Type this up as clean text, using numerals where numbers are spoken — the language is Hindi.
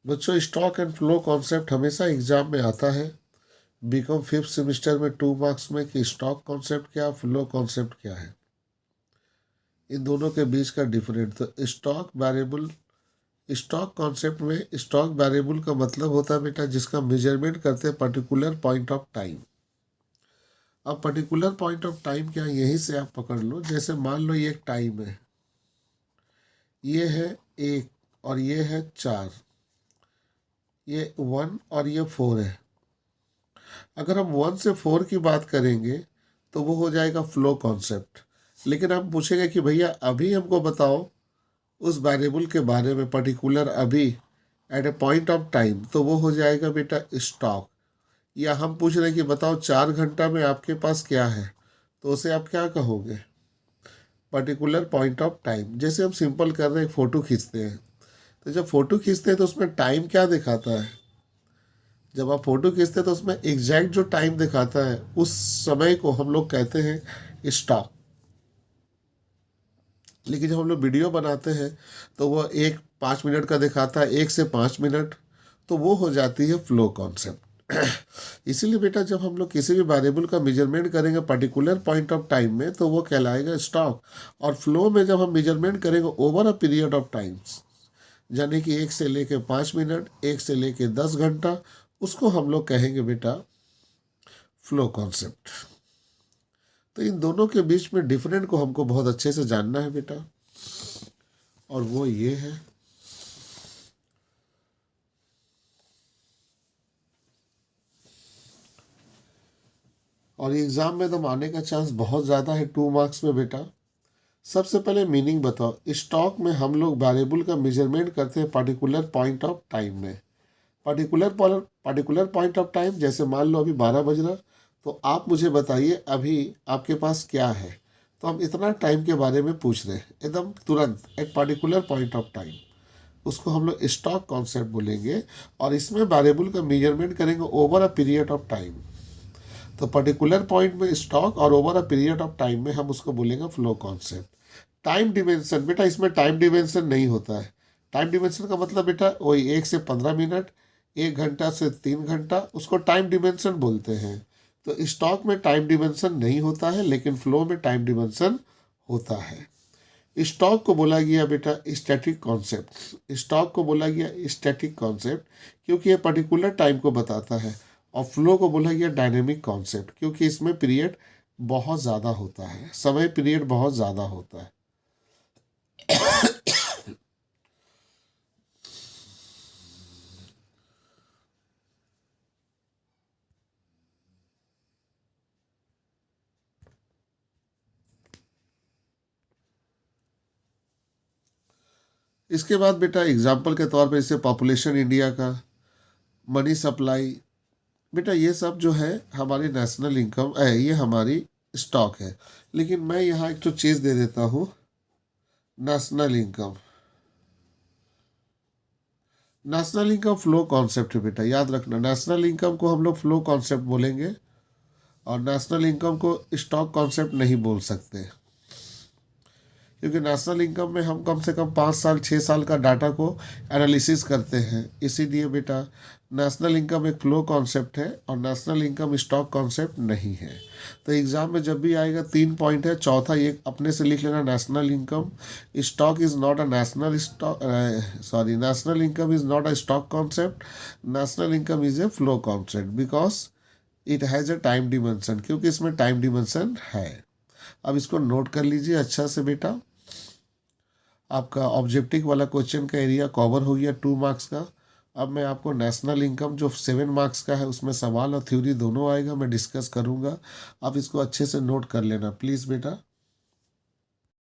बच्चों स्टॉक एंड फ्लो कॉन्सेप्ट हमेशा एग्जाम में आता है। बीकॉम 5th सेमेस्टर में 2 मार्क्स में कि स्टॉक कॉन्सेप्ट क्या, फ्लो कॉन्सेप्ट क्या है, इन दोनों के बीच का डिफरेंट। तो स्टॉक वेरिएबल, स्टॉक कॉन्सेप्ट में स्टॉक वेरिएबल का मतलब होता है बेटा जिसका मेजरमेंट करते हैं पर्टिकुलर पॉइंट ऑफ टाइम। अब पर्टिकुलर पॉइंट ऑफ टाइम क्या, यहीं से आप पकड़ लो। जैसे मान लो ये एक टाइम है, ये है 1 और ये है 4, ये 1 और ये 4 है। अगर हम 1 से 4 की बात करेंगे तो वो हो जाएगा फ्लो कॉन्सेप्ट। लेकिन हम पूछेंगे कि भैया अभी हमको बताओ उस वेरिएबल के बारे में पर्टिकुलर अभी at a point of time, तो वो हो जाएगा बेटा स्टॉक। या हम पूछ रहे हैं कि बताओ 4 घंटा में आपके पास क्या है, तो उसे आप क्या कहोगे, पर्टिकुलर पॉइंट ऑफ टाइम। जैसे हम सिंपल कर रहे हैं, फ़ोटो खींचते हैं, तो जब फ़ोटो खींचते हैं तो उसमें टाइम क्या दिखाता है, जब आप फ़ोटो खींचते हैं तो उसमें एग्जैक्ट जो टाइम दिखाता है उस समय को हम लोग कहते हैं स्टॉक। लेकिन जब हम लोग वीडियो बनाते हैं तो वो 5 मिनट का दिखाता है, 1 से 5 मिनट, तो वो हो जाती है फ्लो कॉन्सेप्ट। इसीलिए बेटा जब हम लोग किसी भी वेरिएबल का मेजरमेंट करेंगे पर्टिकुलर पॉइंट ऑफ टाइम में तो वो कहलाएगा स्टॉक। और फ्लो में जब हम मेजरमेंट करेंगे over a period of times, यानी कि 1 से लेके 5 मिनट, 1 से लेके 10 घंटा, उसको हम लोग कहेंगे बेटा फ्लो कॉन्सेप्ट। तो इन दोनों के बीच में डिफरेंट को हमको बहुत अच्छे से जानना है बेटा, और वो ये है। और एग्ज़ाम में तो आने का चांस बहुत ज़्यादा है 2 मार्क्स में बेटा। सबसे पहले मीनिंग बताओ। स्टॉक में हम लोग वेरिएबल का मेजरमेंट करते हैं पर्टिकुलर पॉइंट ऑफ टाइम में। पर्टिकुलर पॉइंट ऑफ टाइम, जैसे मान लो अभी 12 बज रहा, तो आप मुझे बताइए अभी आपके पास क्या है। तो हम इतना टाइम के बारे में पूछ रहे हैं एकदम तुरंत, एक पर्टिकुलर पॉइंट ऑफ टाइम, उसको हम लोग स्टॉक कॉन्सेप्ट बोलेंगे। और इसमें वेरिएबल का मेजरमेंट करेंगे over a period of time. तो पर्टिकुलर पॉइंट में स्टॉक और over a period of time में हम उसको बोलेंगे फ्लो कॉन्सेप्ट। टाइम डिमेंशन बेटा, इसमें टाइम डिमेंशन नहीं होता है। टाइम डिमेंशन का मतलब बेटा वही 1 से 15 मिनट, 1 घंटा से 3 घंटा, उसको टाइम डिमेंशन बोलते हैं। तो स्टॉक में टाइम डिमेंशन नहीं होता है, लेकिन फ्लो में टाइम डिमेंशन होता है। स्टॉक को बोला गया बेटा स्टैटिक कॉन्सेप्ट। स्टॉक को बोला गया स्टैटिक कॉन्सेप्ट क्योंकि ये पर्टिकुलर टाइम को बताता है। और फ्लो को बोला गया डायनेमिक कॉन्सेप्ट क्योंकि इसमें पीरियड बहुत ज़्यादा होता है, समय पीरियड बहुत ज़्यादा होता है। इसके बाद बेटा एग्जाम्पल के तौर पर जैसे पॉपुलेशन इंडिया का, मनी सप्लाई, बेटा ये सब जो है हमारी नेशनल इनकम है, ये हमारी स्टॉक है। लेकिन मैं यहाँ एक तो चीज़ दे देता हूँ, national income. National income flow concept है बेटा, याद रखना। नेशनल इनकम को हम लोग फ्लो कॉन्सेप्ट बोलेंगे और नेशनल इनकम को स्टॉक कॉन्सेप्ट नहीं बोल सकते, क्योंकि नेशनल इनकम में हम कम से कम 5 साल 6 साल का डाटा को एनालिसिस करते हैं। इसीलिए बेटा नेशनल इनकम एक फ्लो कॉन्सेप्ट है और नेशनल इनकम स्टॉक कॉन्सेप्ट नहीं है। तो एग्ज़ाम में जब भी आएगा 3 पॉइंट है, चौथा ये अपने से लिख लेना, national income stock is not a national stock, sorry, national income is not a stock concept, national income is a flow concept because it has a time dimension, क्योंकि इसमें टाइम डिमेंशन है। अब इसको नोट कर लीजिए अच्छा से बेटा। आपका ऑब्जेक्टिव वाला क्वेश्चन का एरिया कवर हो गया 2 मार्क्स का। अब मैं आपको नेशनल इनकम जो 7 मार्क्स का है उसमें सवाल और थ्योरी दोनों आएगा, मैं डिस्कस करूंगा। आप इसको अच्छे से नोट कर लेना प्लीज़ बेटा।